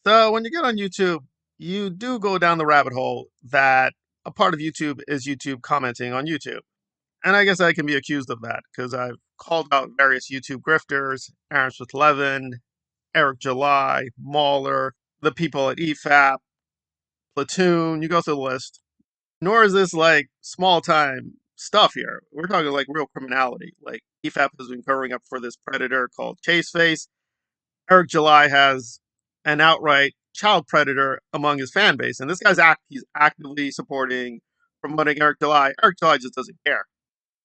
So when you get on YouTube, you do go down the rabbit hole that a part of YouTube is YouTube commenting on YouTube. And I guess I can be accused of that because I've called out various YouTube grifters, Aaron with Levin, Eric July, Mauler, the people at EFAP, Platoon, you go through the list. Nor is this like small time stuff here. We're talking like real criminality. Like EFAP has been covering up for this predator called Chaseface. Eric July has an outright child predator among his fan base, and this guy's he's actively supporting, promoting Eric July. Eric July just doesn't care.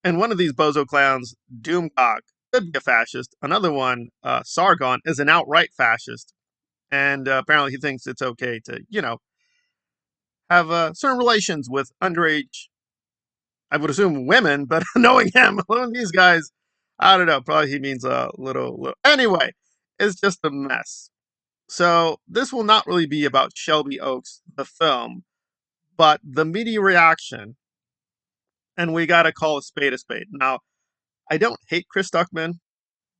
And one of these bozo clowns, Doomcock, could be a fascist. Another one, Sargon, is an outright fascist, and apparently he thinks it's okay to, have certain relations with underage. I would assume women, but knowing him, knowing these guys, I don't know. Probably he means a little. Anyway, it's just a mess. So this will not really be about Shelby Oaks, the film, but the media reaction, and we gotta call a spade a spade. Now, I don't hate Chris Stuckmann,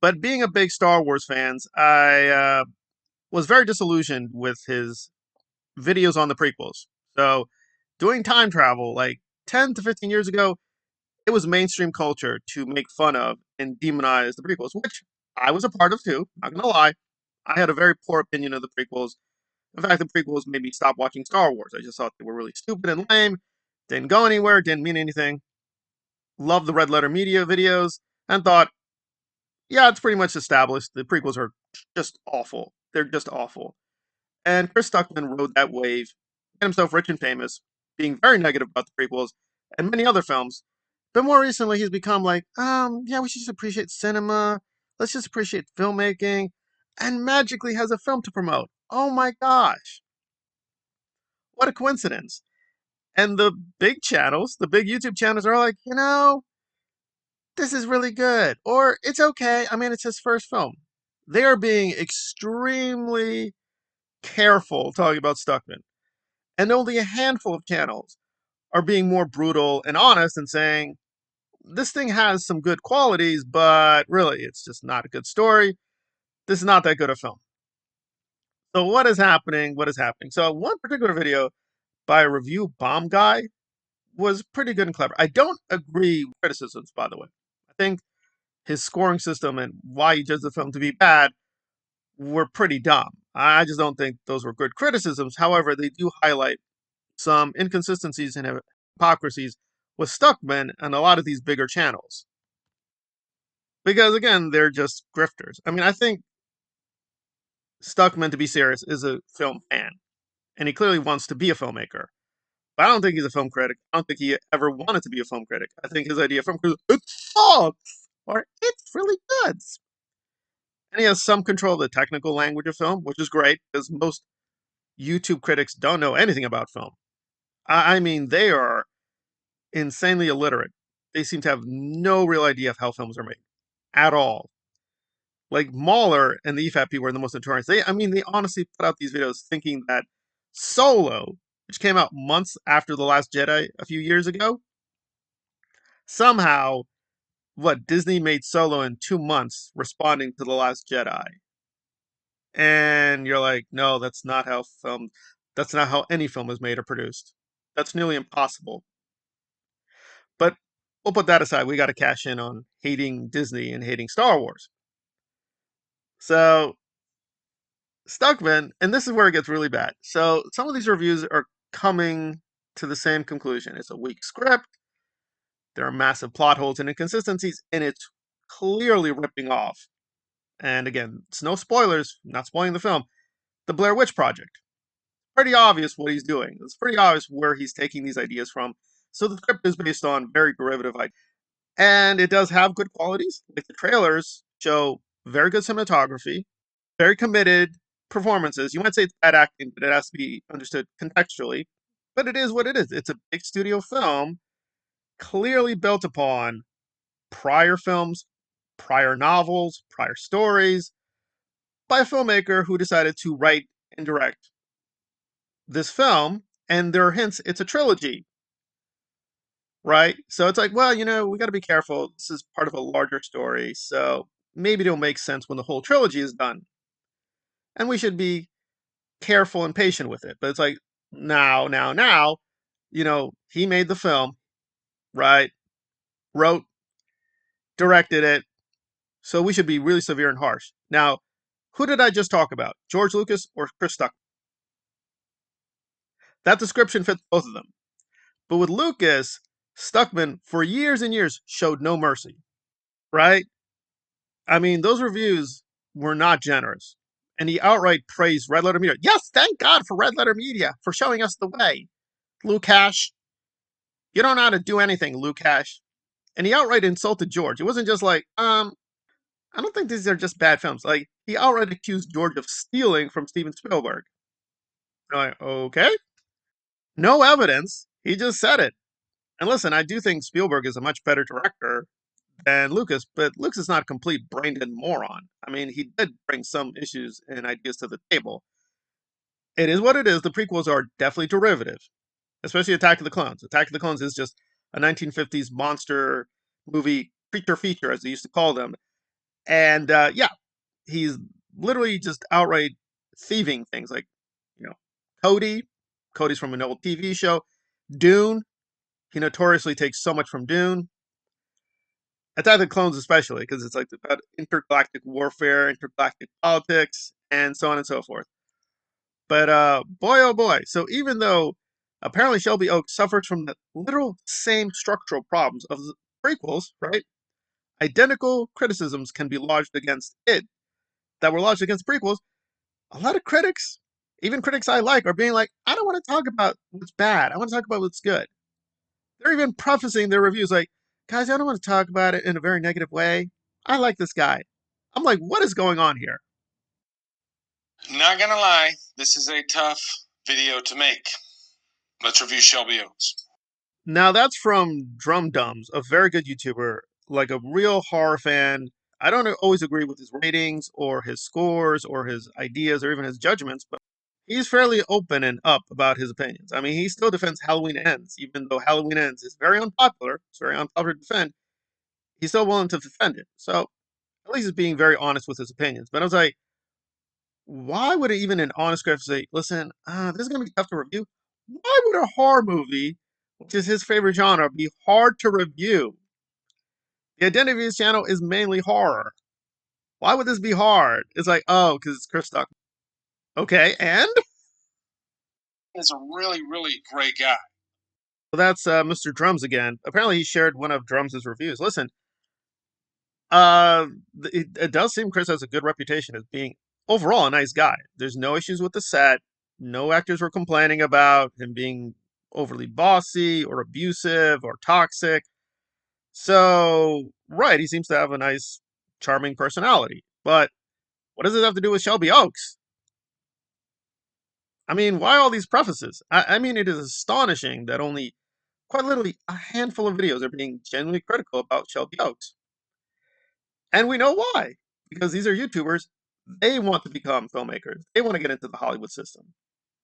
but being a big Star Wars fans, I was very disillusioned with his videos on the prequels. So, doing time travel like 10 to 15 years ago, it was mainstream culture to make fun of and demonize the prequels, which I was a part of too. Not gonna lie, I had a very poor opinion of the prequels. In fact, the prequels made me stop watching Star Wars. I just thought they were really stupid and lame, didn't go anywhere, didn't mean anything. Loved the Red Letter Media videos, and thought, yeah, it's pretty much established. The prequels are just awful. They're just awful. And Chris Stuckman rode that wave, made himself rich and famous, being very negative about the prequels and many other films. But more recently, he's become like, yeah, we should just appreciate cinema. Let's just appreciate filmmaking. And magically has a film to promote. Oh my gosh. What a coincidence. And the big channels, the big YouTube channels are like, this is really good. Or it's okay. I mean, it's his first film. They are being extremely careful talking about Stuckman. And only a handful of channels are being more brutal and honest and saying, this thing has some good qualities, but really, it's just not a good story. This is not that good a film. So, what is happening? What is happening? So, one particular video by a review bomb guy was pretty good and clever. I don't agree with criticisms, by the way. I think his scoring system and why he judged the film to be bad were pretty dumb. I just don't think those were good criticisms. However, they do highlight some inconsistencies and hypocrisies with Stuckman and a lot of these bigger channels. Because again, they're just grifters. I mean, I think Stuckman, to be serious, is a film fan, and he clearly wants to be a filmmaker. But I don't think he's a film critic. I don't think he ever wanted to be a film critic. I think his idea of film critic is, it sucks, or it's really good. And he has some control of the technical language of film, which is great because most YouTube critics don't know anything about film. I mean, they are insanely illiterate. They seem to have no real idea of how films are made at all. Like Mauler and the EFAP people are the most notorious. They honestly put out these videos thinking that Solo, which came out months after The Last Jedi a few years ago, somehow, what, Disney made Solo in 2 months responding to The Last Jedi. And you're like, no, that's not how any film is made or produced. That's nearly impossible. But we'll put that aside. We got to cash in on hating Disney and hating Star Wars. So Stuckman, and this is where it gets really bad. So some of these reviews are coming to the same conclusion. It's a weak script. There are massive plot holes and inconsistencies, and it's clearly ripping off. And again, it's no spoilers, not spoiling the film. The Blair Witch Project. Pretty obvious what he's doing. It's pretty obvious where he's taking these ideas from. So the script is based on very derivative ideas. And it does have good qualities. Like the trailers show very good cinematography, very committed performances. You might say it's bad acting, but it has to be understood contextually. But it is what it is. It's a big studio film, clearly built upon prior films, prior novels, prior stories, by a filmmaker who decided to write and direct this film. And there are hints it's a trilogy, right? So it's like, well, we got to be careful. This is part of a larger story. So maybe it'll make sense when the whole trilogy is done. And we should be careful and patient with it. But it's like, now, he made the film, right? Wrote, directed it. So we should be really severe and harsh. Now, who did I just talk about? George Lucas or Chris Stuckmann? That description fits both of them. But with Lucas, Stuckmann, for years and years, showed no mercy, right? I mean, those reviews were not generous. And he outright praised Red Letter Media. Yes, thank God for Red Letter Media for showing us the way. Lukash, you don't know how to do anything, Lukash. And he outright insulted George. It wasn't just like, I don't think these are just bad films. Like, he outright accused George of stealing from Steven Spielberg. You're like, okay. No evidence. He just said it. And listen, I do think Spielberg is a much better director than Lucas, but Lucas is not a complete brain dead moron. I mean, he did bring some issues and ideas to the table. It is what it is. The prequels are definitely derivative, especially Attack of the Clones. Attack of the Clones is just a 1950s monster movie, creature feature, as they used to call them. And yeah, he's literally just outright thieving things like, you know, Cody. Cody's from an old TV show. Dune. He notoriously takes so much from Dune. Attack of the Clones, especially, because it's like about intergalactic warfare, intergalactic politics, and so on and so forth. But boy, oh boy. So even though apparently Shelby Oaks suffers from the literal same structural problems of the prequels, right? Identical criticisms can be lodged against it that were lodged against prequels. A lot of critics, even critics I like, are being like, I don't want to talk about what's bad. I want to talk about what's good. They're even prefacing their reviews like, guys, I don't want to talk about it in a very negative way. I like this guy. I'm like, what is going on here? Not gonna lie, this is a tough video to make. Let's review Shelby Oaks. Now that's from Drum Dums, a very good YouTuber, like a real horror fan. I don't always agree with his ratings or his scores or his ideas or even his judgments, but he's fairly open and up about his opinions. I mean, he still defends Halloween Ends, even though Halloween Ends is very unpopular. It's very unpopular to defend. He's still willing to defend it. So at least he's being very honest with his opinions. But I was like, why would even an honest critic say, listen, this is going to be tough to review? Why would a horror movie, which is his favorite genre, be hard to review? The identity of his channel is mainly horror. Why would this be hard? It's like, oh, because it's Chris Stuckmann. Okay, and? He's a really, really great guy. Well, that's Mr. Drums again. Apparently, he shared one of Drums' reviews. Listen, it does seem Chris has a good reputation as being overall a nice guy. There's no issues with the set. No actors were complaining about him being overly bossy or abusive or toxic. So, right, he seems to have a nice, charming personality. But what does it have to do with Shelby Oaks? I mean, why all these prefaces? I mean, it is astonishing that only quite literally a handful of videos are being genuinely critical about Shelby Oaks. And we know why. Because these are YouTubers. They want to become filmmakers. They want to get into the Hollywood system.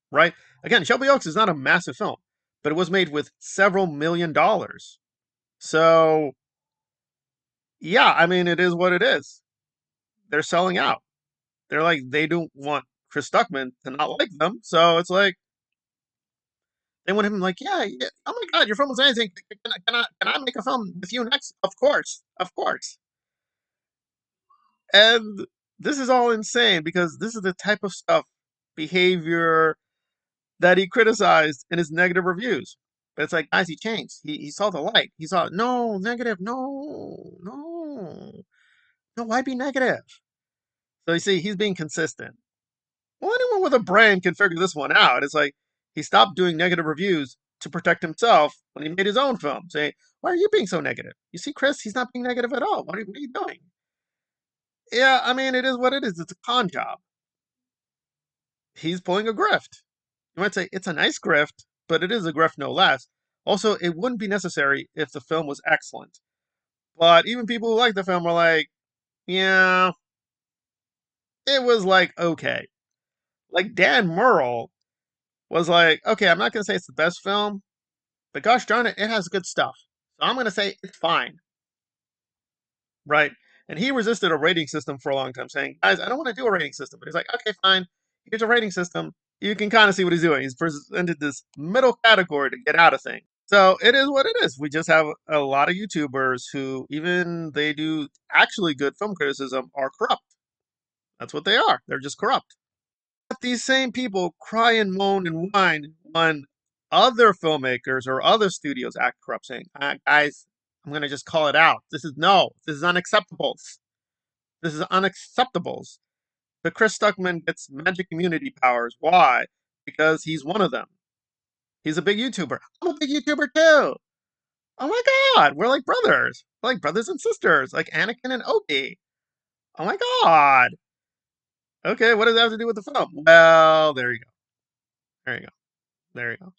Right? Again, Shelby Oaks is not a massive film, but it was made with several $1,000,000. So, yeah, I mean, it is what it is. They're selling out. They're like, they don't want Chris Stuckmann to not like them. So it's like, they want him like, yeah, oh my God, your film was amazing. Can I make a film with you next? Of course. Of course. And this is all insane because this is the type of stuff, behavior that he criticized in his negative reviews. But it's like, guys, he changed. He saw the light. He saw, no, negative, no, why be negative? So you see, he's being consistent. Well, anyone with a brain can figure this one out. It's like he stopped doing negative reviews to protect himself when he made his own film, saying, why are you being so negative? You see, Chris, he's not being negative at all. What are you doing? Yeah, I mean, it is what it is. It's a con job. He's pulling a grift. You might say it's a nice grift, but it is a grift no less. Also, it wouldn't be necessary if the film was excellent. But even people who like the film were like, yeah, it was like okay. Like Dan Murrell was like, okay, I'm not going to say it's the best film, but gosh darn it, it has good stuff. So I'm going to say it's fine. Right? And he resisted a rating system for a long time, saying, guys, I don't want to do a rating system. But he's like, okay, fine. Here's a rating system. you can kind of see what he's doing. He's presented this middle category to get out of things. So it is what it is. We just have a lot of YouTubers who, even they do actually good film criticism, are corrupt. That's what they are. They're just corrupt. But these same people cry and moan and whine when other filmmakers or other studios act corrupt, saying, "Guys, I'm gonna just call it out. This is no. This is unacceptable. This is unacceptable." But Chris Stuckmann gets magic immunity powers. Why? Because he's one of them. He's a big YouTuber. I'm a big YouTuber too. Oh my god, we're like brothers. We're like brothers and sisters, like Anakin and Obi. Oh my god. Okay, what does that have to do with the film? Well, there you go. There you go. There you go.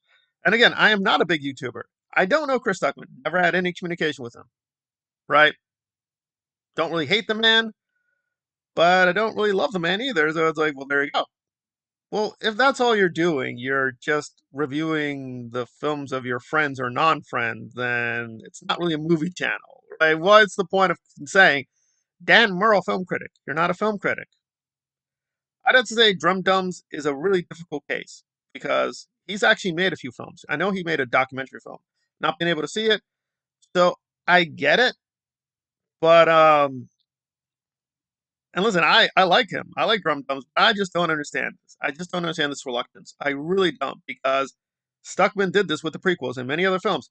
And again, I am not a big YouTuber. I don't know Chris Stuckmann. Never had any communication with him. Right? Don't really hate the man, but I don't really love the man either. So it's like, well, there you go. Well, if that's all you're doing, you're just reviewing the films of your friends or non-friends, then it's not really a movie channel, right? What's the point of saying Dan Murrell, film critic? You're not a film critic. I'd have to say Drum Dums is a really difficult case because he's actually made a few films. I know he made a documentary film. Not being able to see it, so I get it. But and listen, I like him. I like Drum Dums. I just don't understand this. I just don't understand this reluctance. I really don't, because Stuckman did this with the prequels and many other films.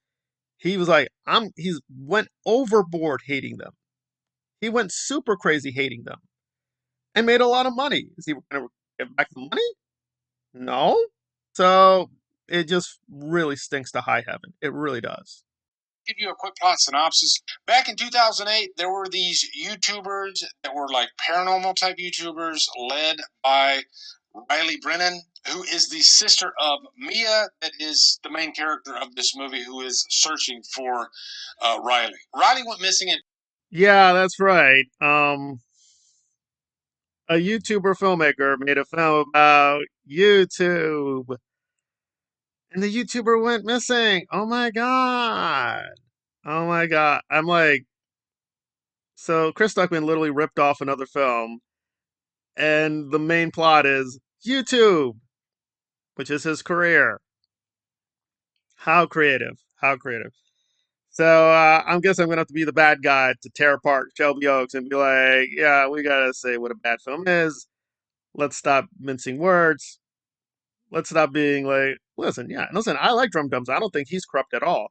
He was like, he's went overboard hating them. He went super crazy hating them and made a lot of money. Is he going to give back the money? No. So it just really stinks to high heaven. It really does. Give you a quick plot synopsis. Back in 2008, there were these YouTubers that were like paranormal type YouTubers led by Riley Brennan, who is the sister of Mia, that is the main character of this movie, who is searching for Riley. Riley went missing in. Yeah, that's right. A YouTuber filmmaker made a film about YouTube, and the YouTuber went missing. Oh my god. Oh my god. I'm like, so Chris Stuckman literally ripped off another film, and the main plot is YouTube, which is his career. How creative. How creative. So I'm guessing I'm gonna have to be the bad guy to tear apart Shelby Oaks and be like, yeah, we gotta say what a bad film is. Let's stop mincing words. Let's stop being like, listen, yeah, listen, I like Drum Dums. I don't think he's corrupt at all.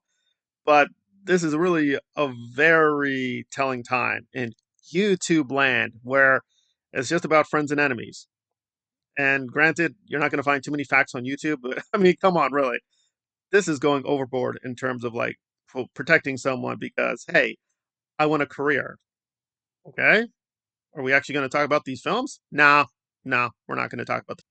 But this is really a very telling time in YouTube land where it's just about friends and enemies. And granted, you're not going to find too many facts on YouTube, but I mean, come on, really. This is going overboard in terms of like protecting someone because, hey, I want a career. Okay. Are we actually going to talk about these films? No, no, we're not going to talk about them.